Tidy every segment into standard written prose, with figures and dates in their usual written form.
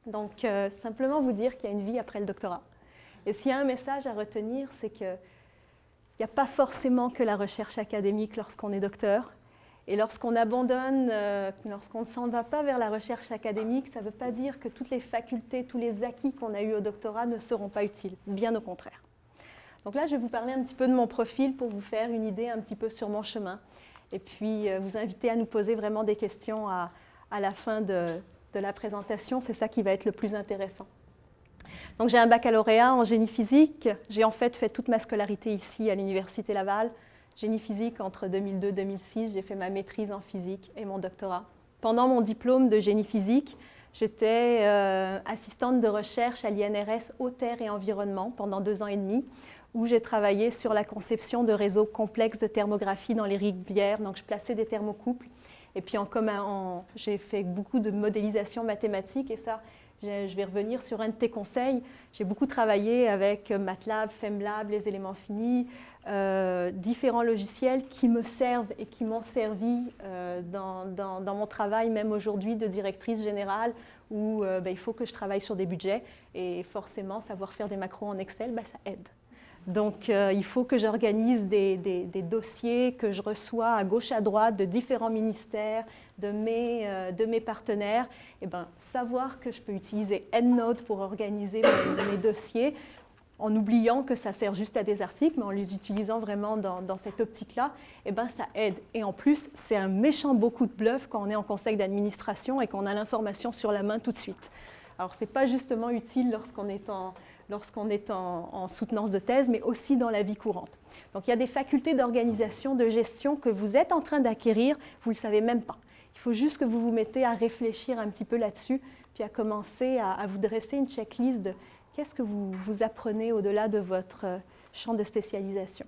Donc, simplement vous dire qu'il y a une vie après le doctorat. Et s'il y a un message à retenir, c'est qu'il n'y a pas forcément que la recherche académique lorsqu'on est docteur. Et lorsqu'on abandonne, lorsqu'on ne s'en va pas vers la recherche académique, ça ne veut pas dire que toutes les facultés, tous les acquis qu'on a eus au doctorat ne seront pas utiles, bien au contraire. Donc là, je vais vous parler un petit peu de mon profil pour vous faire une idée un petit peu sur mon chemin. Et puis, vous inviter à nous poser vraiment des questions à la fin de la présentation. C'est ça qui va être le plus intéressant. Donc, j'ai un baccalauréat en génie physique. J'ai en fait toute ma scolarité ici à l'Université Laval. Génie physique entre 2002 et 2006. J'ai fait ma maîtrise en physique et mon doctorat. Pendant mon diplôme de génie physique, j'étais assistante de recherche à l'INRS Eau, Terre et Environnement pendant 2 ans et demi, où j'ai travaillé sur la conception de réseaux complexes de thermographie dans les rivières. Donc, je plaçais des thermocouples. Et puis, j'ai fait beaucoup de modélisation mathématique. Et ça, je vais revenir sur un de tes conseils. J'ai beaucoup travaillé avec MATLAB, FEMLAB, les éléments finis, différents logiciels qui me servent et qui m'ont servi dans mon travail, même aujourd'hui de directrice générale, où il faut que je travaille sur des budgets. Et forcément, savoir faire des macros en Excel, ça aide. Donc, il faut que j'organise des dossiers que je reçois à gauche, à droite, de différents ministères, de mes partenaires. Et savoir que je peux utiliser EndNote pour organiser mes dossiers, en oubliant que ça sert juste à des articles, mais en les utilisant vraiment dans cette optique-là, ça aide. Et en plus, c'est un méchant beau coup de bluff quand on est en conseil d'administration et qu'on a l'information sur la main tout de suite. Alors, ce n'est pas justement utile lorsqu'on est en soutenance de thèse, mais aussi dans la vie courante. Donc, il y a des facultés d'organisation, de gestion que vous êtes en train d'acquérir, vous ne le savez même pas. Il faut juste que vous vous mettez à réfléchir un petit peu là-dessus, puis à commencer à vous dresser une checklist de qu'est-ce que vous apprenez au-delà de votre champ de spécialisation.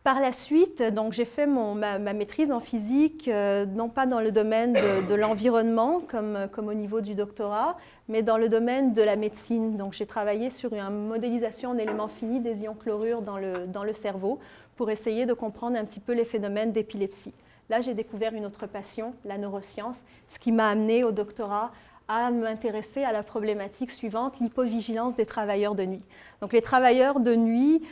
Par la suite, donc, j'ai fait ma maîtrise en physique, non pas dans le domaine de l'environnement, comme au niveau du doctorat, mais dans le domaine de la médecine. Donc, j'ai travaillé sur une modélisation en éléments finis des ions chlorure dans le cerveau pour essayer de comprendre un petit peu les phénomènes d'épilepsie. Là, j'ai découvert une autre passion, la neuroscience, ce qui m'a amené au doctorat à m'intéresser à la problématique suivante, l'hypovigilance des travailleurs de nuit. Donc, les travailleurs de nuit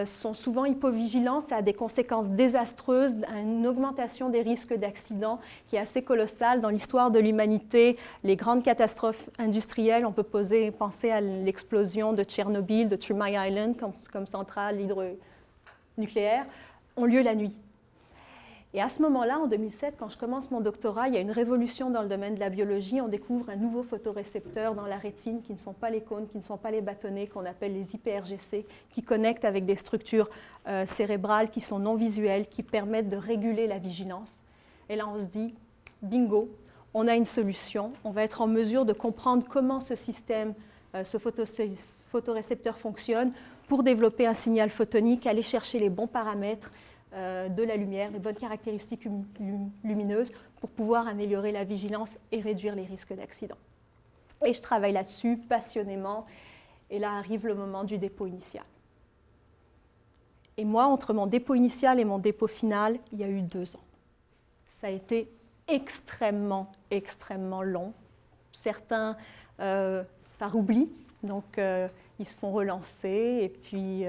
sont souvent hypovigilants, ça a des conséquences désastreuses, une augmentation des risques d'accidents qui est assez colossale dans l'histoire de l'humanité. Les grandes catastrophes industrielles, on peut penser à l'explosion de Tchernobyl, de 3 Mile Island comme centrale hydronucléaire, ont lieu la nuit. Et à ce moment-là, en 2007, quand je commence mon doctorat, il y a une révolution dans le domaine de la biologie. On découvre un nouveau photorécepteur dans la rétine qui ne sont pas les cônes, qui ne sont pas les bâtonnets, qu'on appelle les IPRGC, qui connectent avec des structures cérébrales qui sont non visuelles, qui permettent de réguler la vigilance. Et là, on se dit, bingo, on a une solution. On va être en mesure de comprendre comment ce système, ce photorécepteur fonctionne pour développer un signal photonique, aller chercher les bons paramètres de la lumière, les bonnes caractéristiques lumineuses pour pouvoir améliorer la vigilance et réduire les risques d'accident. Et je travaille là-dessus passionnément. Et là arrive le moment du dépôt initial. Et moi, entre mon dépôt initial et mon dépôt final, il y a eu 2 ans. Ça a été extrêmement, extrêmement long. Certains par oubli, donc ils se font relancer et puis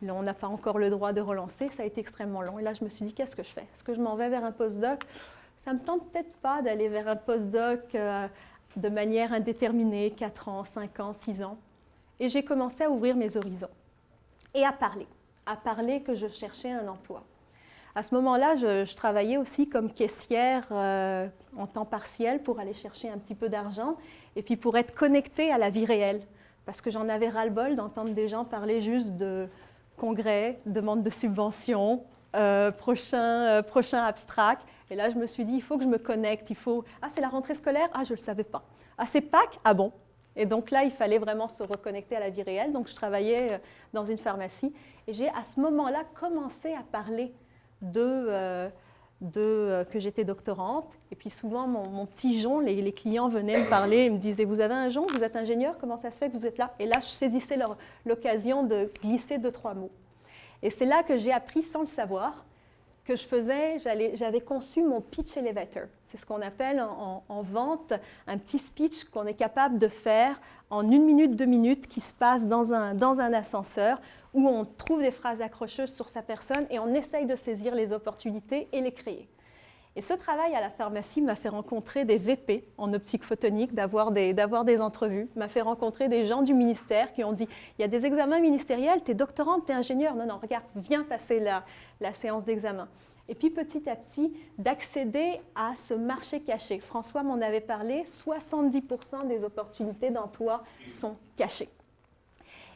on n'a pas encore le droit de relancer, ça a été extrêmement long. Et là, je me suis dit, qu'est-ce que je fais? Est-ce que je m'en vais vers un postdoc? Ça ne me tente peut-être pas d'aller vers un postdoc de manière indéterminée, 4 ans, 5 ans, 6 ans. Et j'ai commencé à ouvrir mes horizons et à parler que je cherchais un emploi. À ce moment-là, je travaillais aussi comme caissière en temps partiel pour aller chercher un petit peu d'argent et puis pour être connectée à la vie réelle. Parce que j'en avais ras-le-bol d'entendre des gens parler juste de congrès, demande de subvention, prochain abstract. Et là, je me suis dit, il faut que je me connecte. Ah, c'est la rentrée scolaire? Ah, je ne le savais pas. Ah, c'est Pâques? Ah bon? Et donc là, il fallait vraiment se reconnecter à la vie réelle. Donc, je travaillais dans une pharmacie. Et j'ai, à ce moment-là, commencé à parler que j'étais doctorante. Et puis souvent, mon petit jonc, les clients venaient me parler et me disaient, vous avez un jonc, vous êtes ingénieur, comment ça se fait que vous êtes là? Et là, je saisissais l'occasion de glisser 2-3 mots. Et c'est là que j'ai appris, sans le savoir, que je faisais, j'avais conçu mon pitch elevator. C'est ce qu'on appelle en vente un petit speech qu'on est capable de faire en 1 minute, 2 minutes, qui se passe dans un ascenseur, où on trouve des phrases accrocheuses sur sa personne et on essaye de saisir les opportunités et les créer. Et ce travail à la pharmacie m'a fait rencontrer des VP en optique photonique, d'avoir des entrevues, m'a fait rencontrer des gens du ministère qui ont dit « Il y a des examens ministériels, tu es doctorante, tu es ingénieure. Non, non, regarde, viens passer la séance d'examen. » Et puis petit à petit, d'accéder à ce marché caché. François m'en avait parlé, 70% des opportunités d'emploi sont cachées.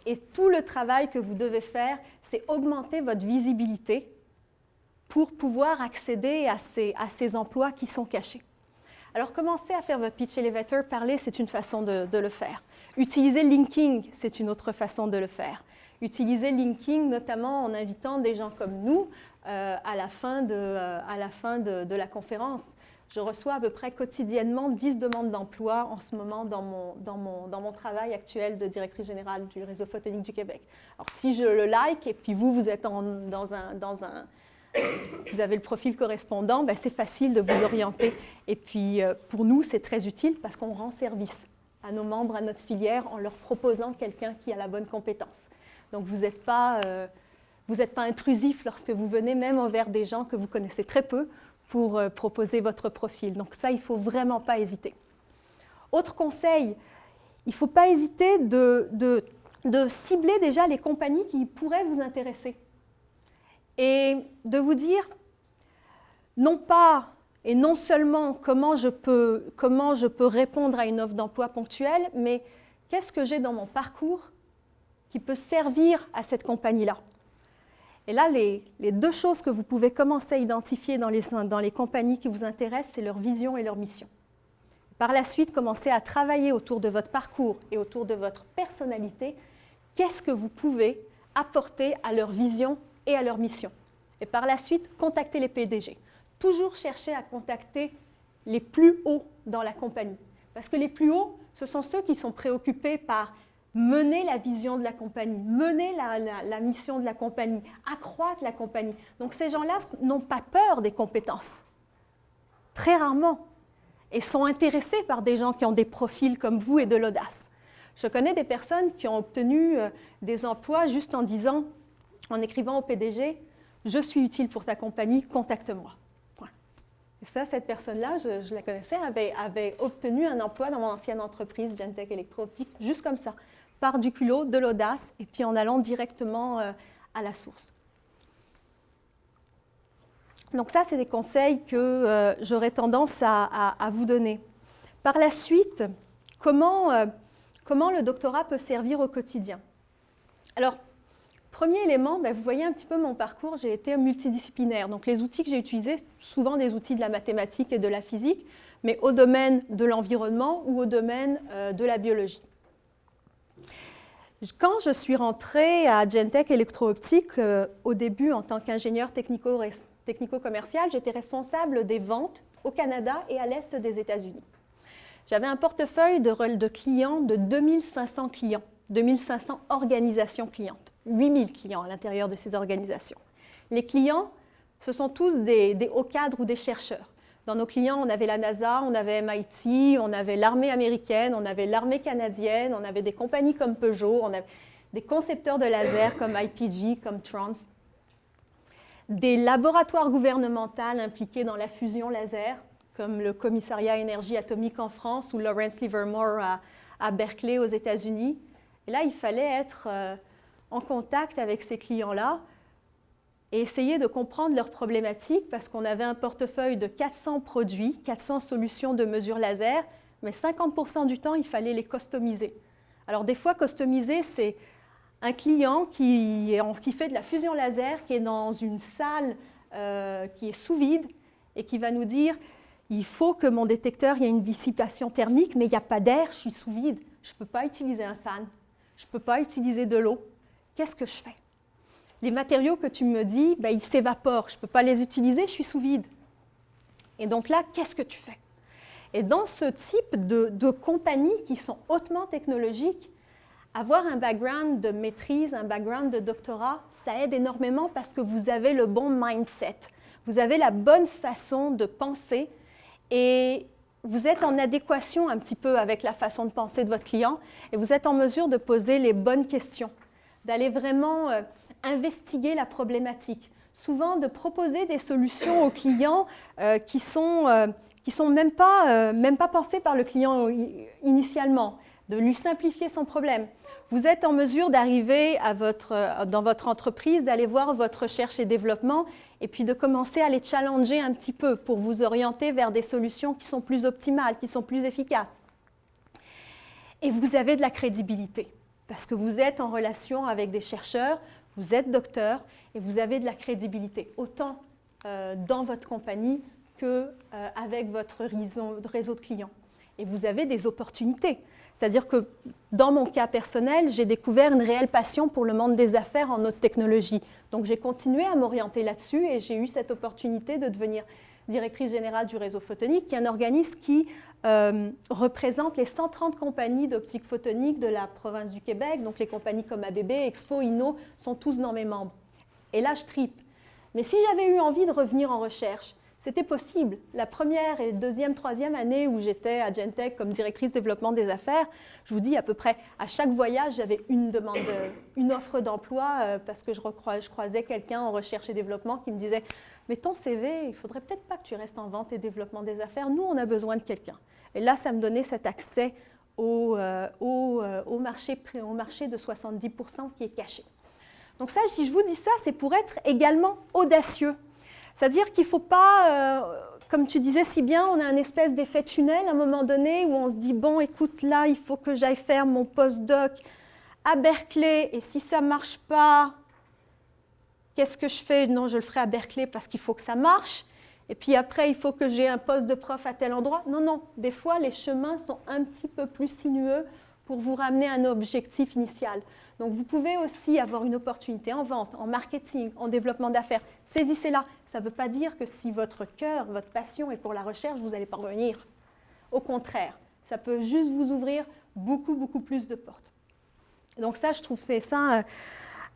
Et tout le travail que vous devez faire, c'est augmenter votre visibilité pour pouvoir accéder à ces emplois qui sont cachés. Alors, commencez à faire votre pitch elevator. Parler, c'est une façon de le faire. Utiliser linking, c'est une autre façon de le faire. Utiliser linking, notamment en invitant des gens comme nous à la fin de la conférence. Je reçois à peu près quotidiennement 10 demandes d'emploi en ce moment dans mon travail actuel de directrice générale du Réseau photonique du Québec. Alors, si je le like et puis vous êtes vous avez le profil correspondant, ben c'est facile de vous orienter. Et puis, pour nous, c'est très utile parce qu'on rend service à nos membres, à notre filière, en leur proposant quelqu'un qui a la bonne compétence. Donc, vous n'êtes pas intrusif lorsque vous venez même envers des gens que vous connaissez très peu pour proposer votre profil. Donc, ça, il ne faut vraiment pas hésiter. Autre conseil, il ne faut pas hésiter de cibler déjà les compagnies qui pourraient vous intéresser. Et de vous dire, non pas et non seulement comment je peux répondre à une offre d'emploi ponctuelle, mais qu'est-ce que j'ai dans mon parcours qui peut servir à cette compagnie-là. Et là, les 2 choses que vous pouvez commencer à identifier dans les compagnies qui vous intéressent, c'est leur vision et leur mission. Par la suite, commencez à travailler autour de votre parcours et autour de votre personnalité. Qu'est-ce que vous pouvez apporter à leur vision et à leur mission. Et par la suite, contactez les PDG. Toujours chercher à contacter les plus hauts dans la compagnie. Parce que les plus hauts, ce sont ceux qui sont préoccupés par mener la vision de la compagnie, mener la mission de la compagnie, accroître la compagnie. Donc ces gens-là n'ont pas peur des compétences. Très rarement. Et sont intéressés par des gens qui ont des profils comme vous et de l'audace. Je connais des personnes qui ont obtenu des emplois juste en disant, en écrivant au PDG, « Je suis utile pour ta compagnie, contacte-moi. » Et ça, cette personne-là, je la connaissais, avait obtenu un emploi dans mon ancienne entreprise, Gentech Electro-Optique, juste comme ça, par du culot, de l'audace, et puis en allant directement à la source. Donc ça, c'est des conseils que j'aurais tendance à vous donner. Par la suite, comment le doctorat peut servir au quotidien? Alors, premier élément, vous voyez un petit peu mon parcours, j'ai été multidisciplinaire. Donc les outils que j'ai utilisés, souvent des outils de la mathématique et de la physique, mais au domaine de l'environnement ou au domaine de la biologie. Quand je suis rentrée à Gentech Electro-Optique, au début en tant qu'ingénieur technico-commercial, j'étais responsable des ventes au Canada et à l'est des États-Unis. J'avais un portefeuille de clients de 2500 clients, 2500 organisations clientes. 8000 clients à l'intérieur de ces organisations. Les clients, ce sont tous des hauts cadres ou des chercheurs. Dans nos clients, on avait la NASA, on avait MIT, on avait l'armée américaine, on avait l'armée canadienne, on avait des compagnies comme Peugeot, on avait des concepteurs de lasers comme IPG, comme Tron, des laboratoires gouvernementaux impliqués dans la fusion laser, comme le Commissariat énergie atomique en France ou Lawrence Livermore à Berkeley aux États-Unis. Et là, il fallait être en contact avec ces clients-là et essayer de comprendre leurs problématiques parce qu'on avait un portefeuille de 400 produits, 400 solutions de mesure laser, mais 50% du temps, il fallait les customiser. Alors des fois, customiser, c'est un client qui fait de la fusion laser, qui est dans une salle qui est sous vide et qui va nous dire « Il faut que mon détecteur, il y ait une dissipation thermique, mais il n'y a pas d'air, je suis sous vide, je ne peux pas utiliser un fan, je ne peux pas utiliser de l'eau. Qu'est-ce que je fais? Les matériaux que tu me dis, ils s'évaporent, je ne peux pas les utiliser, je suis sous vide. Et donc là, qu'est-ce que tu fais? Et dans ce type de compagnies qui sont hautement technologiques, avoir un background de maîtrise, un background de doctorat, ça aide énormément parce que vous avez le bon mindset. vous avez la bonne façon de penser et vous êtes en adéquation un petit peu avec la façon de penser de votre client et vous êtes en mesure de poser les bonnes questions, d'aller vraiment investiguer la problématique. Souvent, de proposer des solutions aux clients qui sont même pas pensées par le client initialement, de lui simplifier son problème. Vous êtes en mesure d'arriver dans votre entreprise, d'aller voir votre recherche et développement et puis de commencer à les challenger un petit peu pour vous orienter vers des solutions qui sont plus optimales, qui sont plus efficaces. Et vous avez de la crédibilité parce que vous êtes en relation avec des chercheurs, vous êtes docteur et vous avez de la crédibilité, autant dans votre compagnie qu'avec votre réseau de clients. Et vous avez des opportunités. C'est-à-dire que dans mon cas personnel, j'ai découvert une réelle passion pour le monde des affaires en haute technologie. Donc j'ai continué à m'orienter là-dessus et j'ai eu cette opportunité de devenir directrice générale du réseau photonique, qui est un organisme qui représente les 130 compagnies d'optique photonique de la province du Québec. Donc les compagnies comme ABB, Expo, Inno sont tous dans mes membres. Et là, je tripe. Mais si j'avais eu envie de revenir en recherche, c'était possible. La première et deuxième, troisième année où j'étais à Genentech comme directrice développement des affaires, je vous dis à peu près à chaque voyage, j'avais une offre d'emploi parce que je croisais quelqu'un en recherche et développement qui me disait « Mais ton CV, il ne faudrait peut-être pas que tu restes en vente et développement des affaires. Nous, on a besoin de quelqu'un. » Et là, ça me donnait cet accès au marché de 70% qui est caché. Donc ça, si je vous dis ça, c'est pour être également audacieux. C'est-à-dire qu'il ne faut pas, comme tu disais si bien, on a un espèce d'effet tunnel à un moment donné où on se dit « Bon, écoute, là, il faut que j'aille faire mon postdoc à Berkeley et si ça ne marche pas, qu'est-ce que je fais? Non, je le ferai à Berkeley parce qu'il faut que ça marche. Et puis après, il faut que j'ai un poste de prof à tel endroit. » Non, non, des fois, les chemins sont un petit peu plus sinueux pour vous ramener à un objectif initial. Donc, vous pouvez aussi avoir une opportunité en vente, en marketing, en développement d'affaires. Saisissez-la. Ça ne veut pas dire que si votre cœur, votre passion est pour la recherche, vous allez parvenir. Au contraire, ça peut juste vous ouvrir beaucoup, beaucoup plus de portes. Donc ça, je trouve ça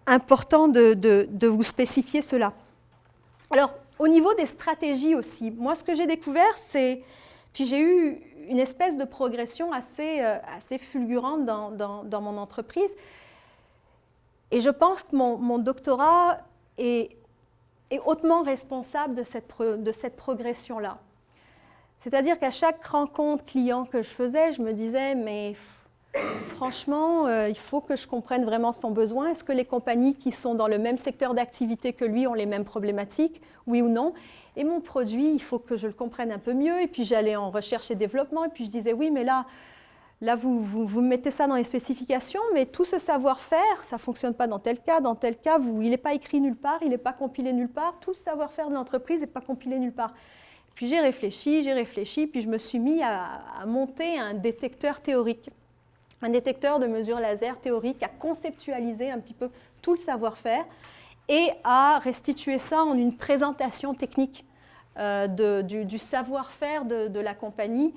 important de vous spécifier cela. Alors, au niveau des stratégies aussi, moi, ce que j'ai découvert, c'est... Puis j'ai eu une espèce de progression assez fulgurante dans mon entreprise. Et je pense que mon doctorat est hautement responsable de cette progression-là. C'est-à-dire qu'à chaque rencontre client que je faisais, je me disais, mais franchement, il faut que je comprenne vraiment son besoin. Est-ce que les compagnies qui sont dans le même secteur d'activité que lui ont les mêmes problématiques, oui ou non? Et mon produit, il faut que je le comprenne un peu mieux. Et puis j'allais en recherche et développement, et puis je disais, oui, mais là vous mettez ça dans les spécifications, mais tout ce savoir-faire, ça ne fonctionne pas dans tel cas, il n'est pas écrit nulle part, il n'est pas compilé nulle part, tout le savoir-faire de l'entreprise n'est pas compilé nulle part. Puis j'ai réfléchi, puis je me suis mis à monter un détecteur théorique, un détecteur de mesure laser théorique, à conceptualiser un petit peu tout le savoir-faire et à restituer ça en une présentation technique du savoir-faire de la compagnie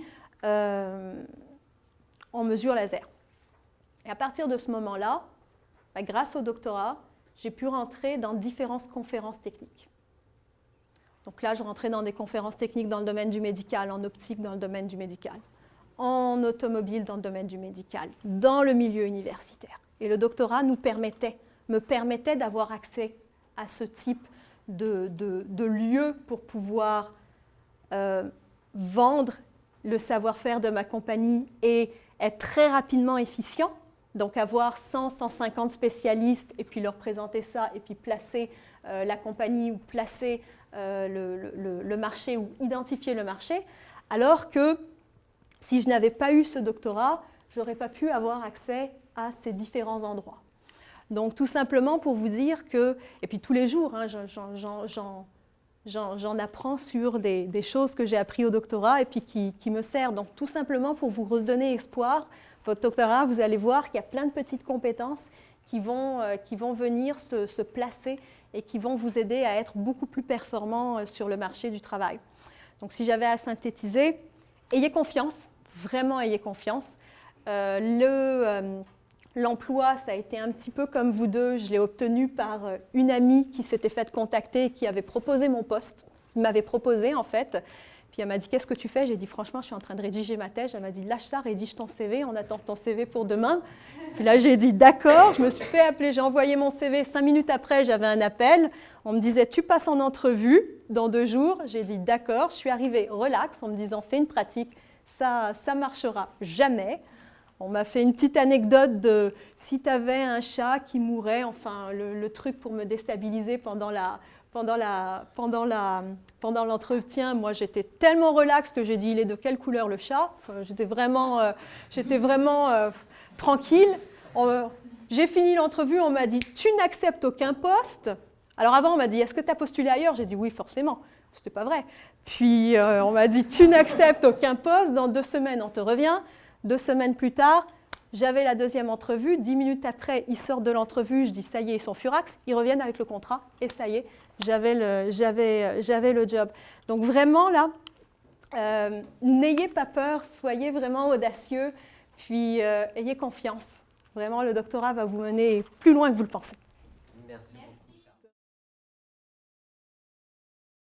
en mesure laser. Et à partir de ce moment-là, grâce au doctorat, j'ai pu rentrer dans différentes conférences techniques. Donc là, je rentrais dans des conférences techniques dans le domaine du médical, en optique dans le domaine du médical, en automobile dans le domaine du médical, dans le milieu universitaire. Et le doctorat me permettait d'avoir accès à ce type de lieu pour pouvoir vendre le savoir-faire de ma compagnie et être très rapidement efficient, donc avoir 100, 150 spécialistes et puis leur présenter ça et puis placer la compagnie ou placer le marché ou identifier le marché, alors que si je n'avais pas eu ce doctorat, je n'aurais pas pu avoir accès à ces différents endroits. Donc tout simplement pour vous dire que, et puis tous les jours, hein, j'en apprends sur des choses que j'ai apprises au doctorat et puis qui me servent. Donc tout simplement pour vous redonner espoir, votre doctorat, vous allez voir qu'il y a plein de petites compétences qui vont venir se placer et qui vont vous aider à être beaucoup plus performant sur le marché du travail. Donc si j'avais à synthétiser, ayez confiance, vraiment ayez confiance. L'emploi, ça a été un petit peu comme vous deux, je l'ai obtenu par une amie qui s'était faite contacter et qui avait proposé mon poste. m'avait proposé, en fait. Puis elle m'a dit, qu'est-ce que tu fais? J'ai dit, franchement, je suis en train de rédiger ma thèse. Elle m'a dit, lâche ça, rédige ton CV, on attend ton CV pour demain. Puis là, j'ai dit, d'accord, je me suis fait appeler, j'ai envoyé mon CV. 5 minutes après, j'avais un appel. On me disait, tu passes en entrevue dans 2 jours. J'ai dit, d'accord, je suis arrivée relax en me disant, c'est une pratique, ça marchera jamais. On m'a fait une petite anecdote de si tu avais un chat qui mourait, enfin, le truc pour me déstabiliser pendant l'entretien, moi j'étais tellement relax que j'ai dit il est de quelle couleur le chat, enfin, j'étais vraiment tranquille. J'ai fini l'entrevue, on m'a dit tu n'acceptes aucun poste. Alors avant on m'a dit est-ce que tu as postulé ailleurs? J'ai dit oui forcément, c'était pas vrai. Puis on m'a dit tu n'acceptes aucun poste, dans 2 semaines on te revient. 2 semaines plus tard, j'avais la deuxième entrevue, 10 minutes après, ils sortent de l'entrevue, je dis ça y est, ils sont furax, ils reviennent avec le contrat et ça y est, j'avais le job. Donc vraiment là, n'ayez pas peur, soyez vraiment audacieux, puis ayez confiance. Vraiment, le doctorat va vous mener plus loin que vous le pensez. Merci beaucoup.